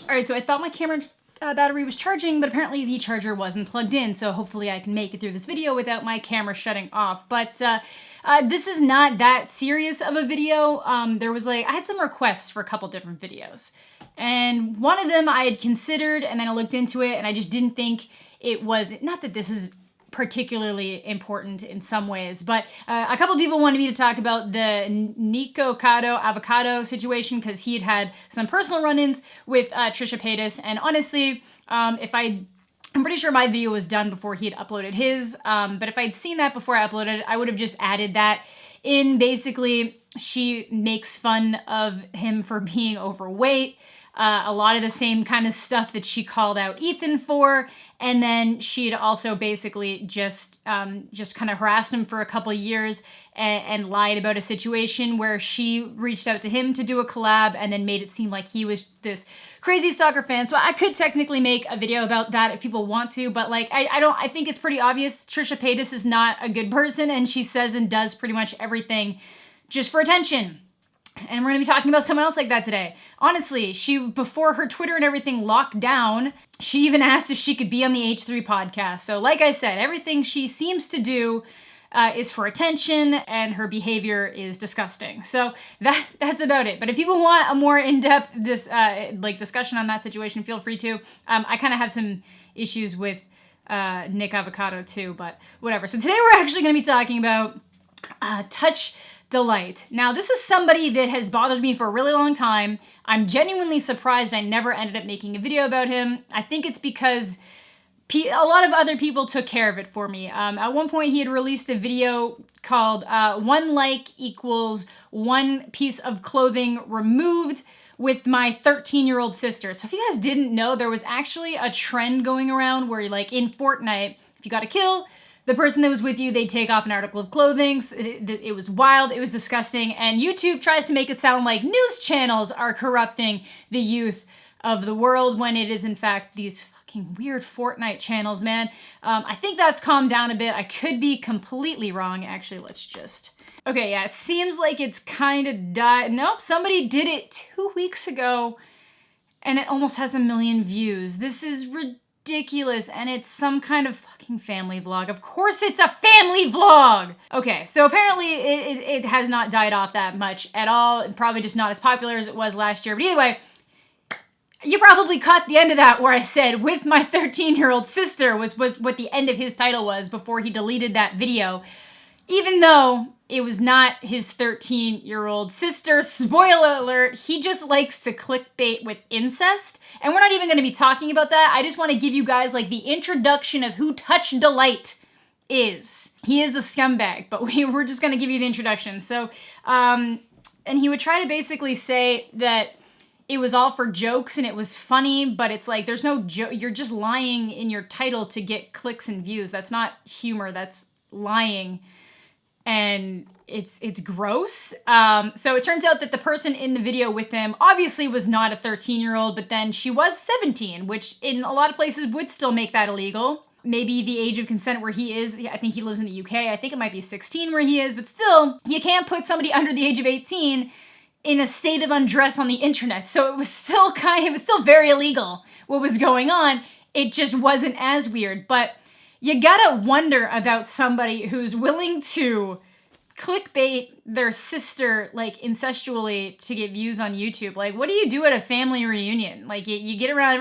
All right, so I thought my camera battery was charging, but apparently the charger wasn't plugged in, so hopefully I can make it through this video without my camera shutting off. But this is not that serious of a video. I had some requests for a couple different videos. And one of them I had considered, and then I looked into it, and I just didn't think it was, not that this is particularly important in some ways, but a couple people wanted me to talk about the Nico Cotto avocado situation because he had some personal run-ins with Trisha Paytas, and honestly, I'm pretty sure my video was done before he had uploaded his, but if I'd seen that before I uploaded it, I would have just added that in. Basically, she makes fun of him for being overweight, a lot of the same kind of stuff that she called out Ethan for, and then she'd also basically just kind of harassed him for a couple of years and lied about a situation where she reached out to him to do a collab and then made it seem like he was this crazy soccer fan. So I could technically make a video about that if people want to, but like I think it's pretty obvious Trisha Paytas is not a good person, and she says and does pretty much everything just for attention. And we're going to be talking about someone else like that today. Honestly, before her Twitter and everything locked down, she even asked if she could be on the H3 podcast. So like I said, everything she seems to do is for attention, and her behavior is disgusting. So that's about it. But if people want a more in-depth discussion on that situation, feel free to. I kind of have some issues with Nick Avocado too, but whatever. So today we're actually going to be talking about Touchdalight. Now, this is somebody that has bothered me for a really long time. I'm genuinely surprised I never ended up making a video about him. I think it's because a lot of other people took care of it for me. At one point, he had released a video called 1 like equals 1 piece of clothing removed with my 13-year-old sister. So if you guys didn't know, there was actually a trend going around where, like, in Fortnite, if you got a kill, the person that was with you, they'd take off an article of clothing. It was wild. It was disgusting. And YouTube tries to make it sound like news channels are corrupting the youth of the world when it is, in fact, these fucking weird Fortnite channels, man. I think that's calmed down a bit. I could be completely wrong. Actually, let's just... Okay, yeah, it seems like it's kind of died. Nope, somebody did it 2 weeks ago, and it almost has 1 million views. This is ridiculous, and it's some kind of fucking family vlog. Of course it's a family vlog! Okay, so apparently it has not died off that much at all, and probably just not as popular as it was last year. But either way, you probably caught the end of that where I said, with my 13-year-old sister, was what the end of his title was before he deleted that video. Even though it was not his 13-year-old sister. Spoiler alert, he just likes to clickbait with incest. And we're not even going to be talking about that. I just want to give you guys like the introduction of who Touchdalight is. He is a scumbag, but we're just going to give you the introduction. So, and he would try to basically say that it was all for jokes and it was funny, but it's like, there's no joke. You're just lying in your title to get clicks and views. That's not humor, that's lying. And it's gross. So it turns out that the person in the video with him obviously was not a 13-year-old, but then she was 17, which in a lot of places would still make that illegal. Maybe the age of consent where he is, I think he lives in the UK, I think it might be 16 where he is, but still, you can't put somebody under the age of 18 in a state of undress on the internet. So it was still very illegal what was going on. It just wasn't as weird, but you gotta wonder about somebody who's willing to clickbait their sister, like, incestually to get views on YouTube. Like, what do you do at a family reunion? Like, you get around,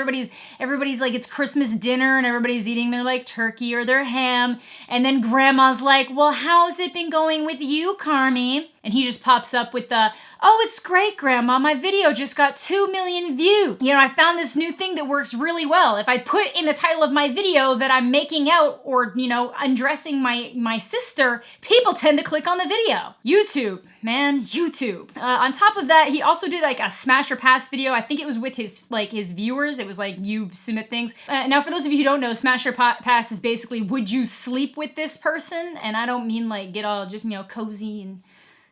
everybody's like, it's Christmas dinner and everybody's eating their, like, turkey or their ham. And then grandma's like, well, how's it been going with you, Carmi? And he just pops up with the, oh, it's great, Grandma. My video just got 2 million views. You know, I found this new thing that works really well. If I put in the title of my video that I'm making out or, you know, undressing my sister, people tend to click on the video. YouTube, man, YouTube. On top of that, he also did like a smash or pass video. I think it was with his viewers. It was like, you submit things. Now, for those of you who don't know, smash or pass is basically, would you sleep with this person? And I don't mean like get all just, you know, cozy and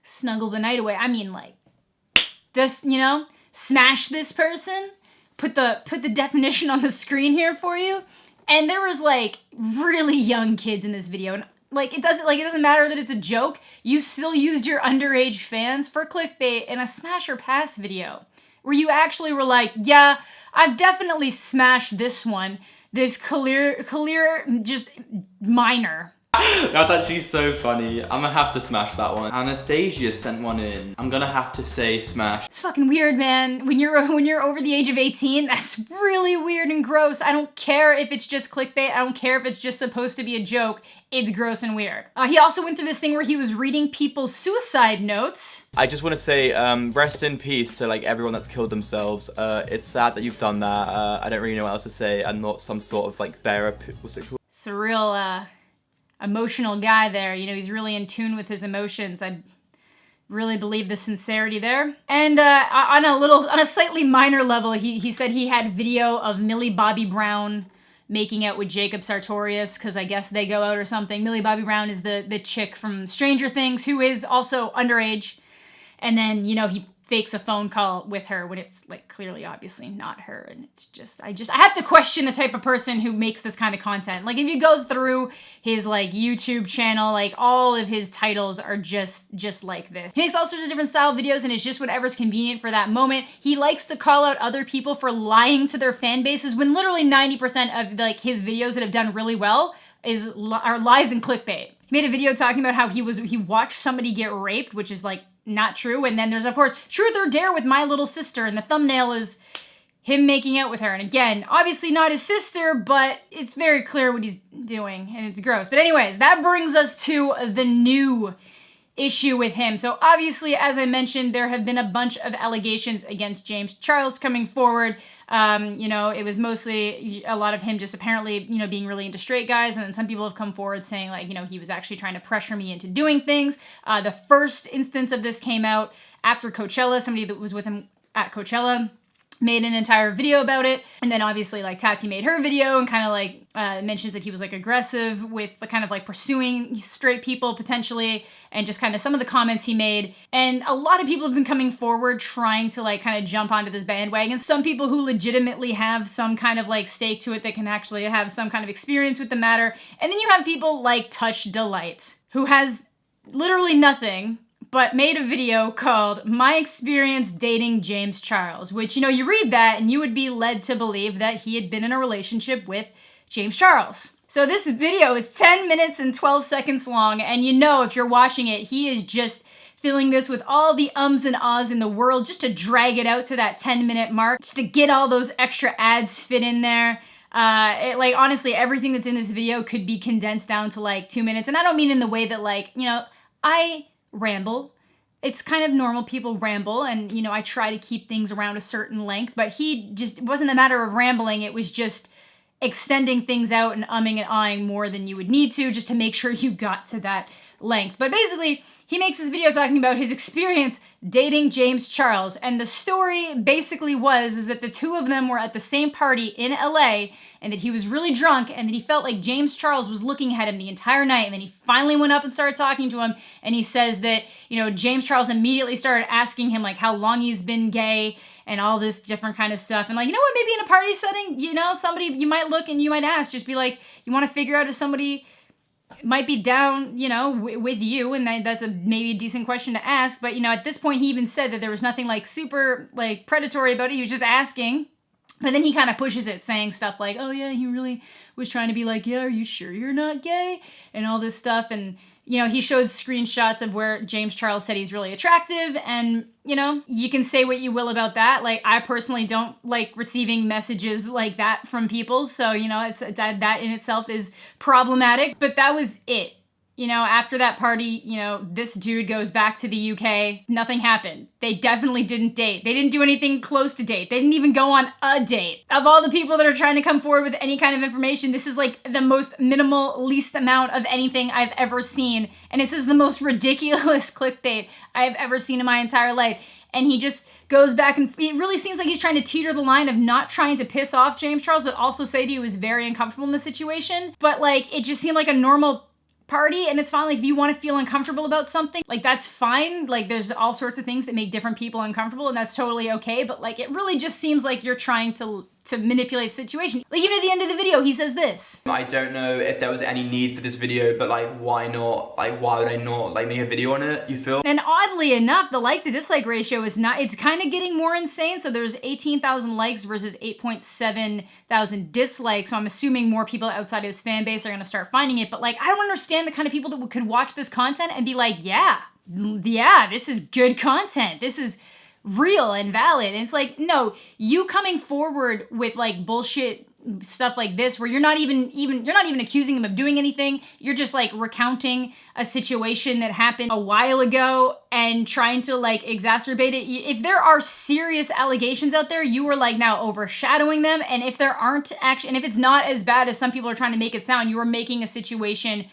snuggle the night away. I mean like this, you know, smash this person, put the definition on the screen here for you. And there was like really young kids in this video, and it doesn't matter that it's a joke. You still used your underage fans for clickbait in a smash or pass video where you actually were like, yeah, I've definitely smashed this one. This clear, just minor. That's actually so funny. I'm gonna have to smash that one. Anastasia sent one in. I'm gonna have to say smash. It's fucking weird, man. When you're over the age of 18, that's really weird and gross. I don't care if it's just clickbait. I don't care if it's just supposed to be a joke. It's gross and weird. He also went through this thing where he was reading people's suicide notes. I just want to say, rest in peace to like everyone that's killed themselves. It's sad that you've done that. I don't really know what else to say. I'm not some sort of like therapy. What's it called? It's a real, emotional guy there. You know, he's really in tune with his emotions. I really believe the sincerity there. And on a slightly minor level, he said he had video of Millie Bobby Brown making out with Jacob Sartorius, because I guess they go out or something. Millie Bobby Brown is the chick from Stranger Things who is also underage. And then, you know, he fakes a phone call with her when it's like clearly obviously not her. And it's just I have to question the type of person who makes this kind of content. Like if you go through his like YouTube channel, like all of his titles are just like this. He makes all sorts of different style videos and it's just whatever's convenient for that moment. He likes to call out other people for lying to their fan bases when literally 90% of like his videos that have done really well are lies and clickbait. He made a video talking about how he watched somebody get raped, which is like not true. And then there's, of course, Truth or Dare with my little sister. And the thumbnail is him making out with her. And again, obviously not his sister, but it's very clear what he's doing. And it's gross. But anyways, that brings us to the new issue with him. So obviously, as I mentioned, there have been a bunch of allegations against James Charles coming forward. You know, it was mostly a lot of him just apparently, you know, being really into straight guys. And then some people have come forward saying like, you know, he was actually trying to pressure me into doing things. The first instance of this came out after Coachella. Somebody that was with him at Coachella made an entire video about it. And then obviously like Tati made her video and kind of like mentions that he was like aggressive with the kind of like pursuing straight people potentially, and just kind of some of the comments he made. And a lot of people have been coming forward trying to like kind of jump onto this bandwagon. Some people who legitimately have some kind of like stake to it, that can actually have some kind of experience with the matter. And then you have people like Touchdalight, who has literally nothing but made a video called My Experience Dating James Charles, which, you know, you read that and you would be led to believe that he had been in a relationship with James Charles. So this video is 10 minutes and 12 seconds long, and you know, if you're watching it, he is just filling this with all the ums and ahs in the world just to drag it out to that 10-minute mark, just to get all those extra ads fit in there. Like, honestly, everything that's in this video could be condensed down to like 2 minutes. And I don't mean in the way that like, you know, I ramble. It's kind of normal, people ramble, and, you know, I try to keep things around a certain length, but he just, it wasn't a matter of rambling, it was just extending things out and umming and ahhing more than you would need to, just to make sure you got to that length. But basically, he makes this video talking about his experience dating James Charles, and the story basically is that the two of them were at the same party in LA, and that he was really drunk, and that he felt like James Charles was looking at him the entire night, and then he finally went up and started talking to him, and he says that, you know, James Charles immediately started asking him like how long he's been gay, and all this different kind of stuff. And like, you know what, maybe in a party setting, you know, somebody you might look and you might ask, just be like, you want to figure out if somebody might be down, you know, with you, and that's maybe a decent question to ask. But, you know, at this point, he even said that there was nothing like super like predatory about it. He was just asking. But then he kind of pushes it, saying stuff like, oh yeah, he really was trying to be like, yeah, are you sure you're not gay? And all this stuff. And, you know, he shows screenshots of where James Charles said he's really attractive. And, you know, you can say what you will about that. Like, I personally don't like receiving messages like that from people. So, you know, it's that in itself is problematic. But that was it. You know, after that party, you know, this dude goes back to the UK. Nothing happened. They definitely didn't date. They didn't do anything close to date. They didn't even go on a date. Of all the people that are trying to come forward with any kind of information, this is like the most minimal, least amount of anything I've ever seen. And this is the most ridiculous clickbait I've ever seen in my entire life. And he just goes back, and it really seems like he's trying to teeter the line of not trying to piss off James Charles, but also say that he was very uncomfortable in the situation. But like, it just seemed like a normal party, and it's fine. Like, if you want to feel uncomfortable about something, like, that's fine. Like, there's all sorts of things that make different people uncomfortable, and that's totally okay. But like, it really just seems like you're trying to to manipulate the situation. Like even at the end of the video, he says this. I don't know if there was any need for this video, but like, why not? Like, why would I not like make a video on it? You feel? And oddly enough, the like to dislike ratio is not, it's kind of getting more insane. So there's 18,000 likes versus 8.7 thousand dislikes. So I'm assuming more people outside of his fan base are going to start finding it. But like, I don't understand the kind of people that could watch this content and be like, yeah, this is good content. This is real and valid. And it's like, no, you coming forward with like bullshit stuff like this where you're not even accusing him of doing anything. You're just like recounting a situation that happened a while ago and trying to like exacerbate it. If there are serious allegations out there, you are like now overshadowing them. And if there aren't actually, and if it's not as bad as some people are trying to make it sound, you are making a situation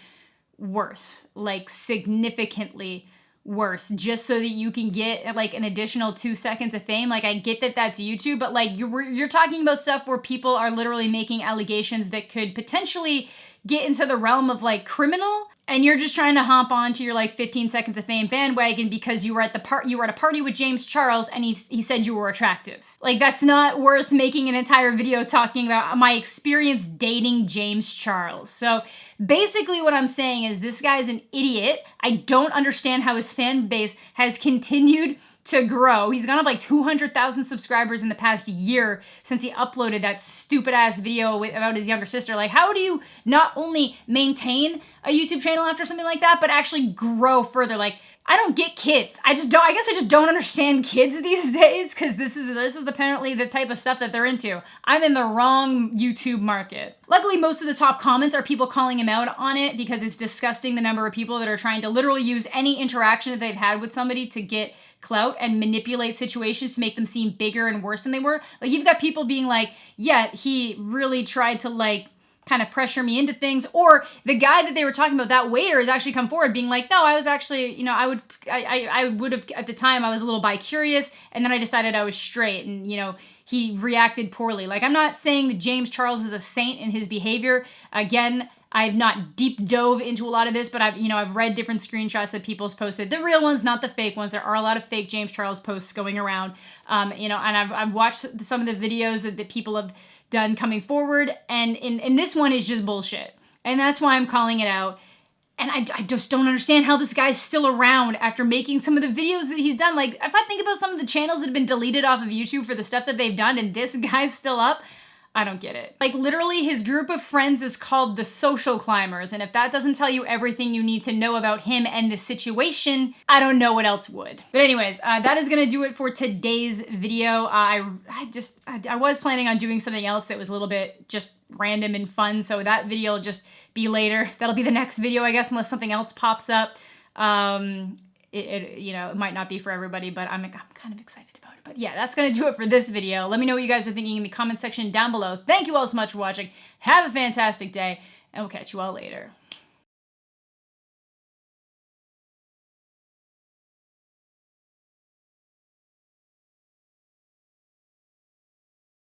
worse, like significantly worse, just so that you can get like an additional 2 seconds of fame. Like I get that that's YouTube, but like you're talking about stuff where people are literally making allegations that could potentially get into the realm of like criminal, and you're just trying to hop onto your like 15 seconds of fame bandwagon because you were at a party with James Charles and he said you were attractive. Like that's not worth making an entire video talking about my experience dating James Charles. So basically what I'm saying is this guy's an idiot. I don't understand how his fan base has continued to grow. He's gone up like 200,000 subscribers in the past year since he uploaded that stupid ass video about his younger sister. Like, how do you not only maintain a YouTube channel after something like that, but actually grow further? Like, I don't get kids. I guess I just don't understand kids these days, because this is apparently the type of stuff that they're into. I'm in the wrong YouTube market. Luckily, most of the top comments are people calling him out on it because it's disgusting the number of people that are trying to literally use any interaction that they've had with somebody to get clout and manipulate situations to make them seem bigger and worse than they were. Like you've got people being like, yeah, he really tried to like kind of pressure me into things. Or the guy that they were talking about, that waiter, has actually come forward being like, no, I was actually, you know, I would have, at the time I was a little bi-curious, and then I decided I was straight, and you know, he reacted poorly. Like I'm not saying that James Charles is a saint in his behavior. Again, I've not deep dove into a lot of this, but I've read different screenshots that people's posted. The real ones, not the fake ones. There are a lot of fake James Charles posts going around, and I've watched some of the videos that people have done coming forward, and this one is just bullshit. And that's why I'm calling it out. And I just don't understand how this guy's still around after making some of the videos that he's done. Like, if I think about some of the channels that have been deleted off of YouTube for the stuff that they've done, and this guy's still up, I don't get it. Like literally his group of friends is called the Social Climbers. And if that doesn't tell you everything you need to know about him and the situation, I don't know what else would. But anyways, that is gonna do it for today's video. I was planning on doing something else that was a little bit just random and fun. So that video will just be later. That'll be the next video, I guess, unless something else pops up. It might not be for everybody, but I'm kind of excited about it. But yeah, that's going to do it for this video. Let me know what you guys are thinking in the comment section down below. Thank you all so much for watching. Have a fantastic day, and we'll catch you all later.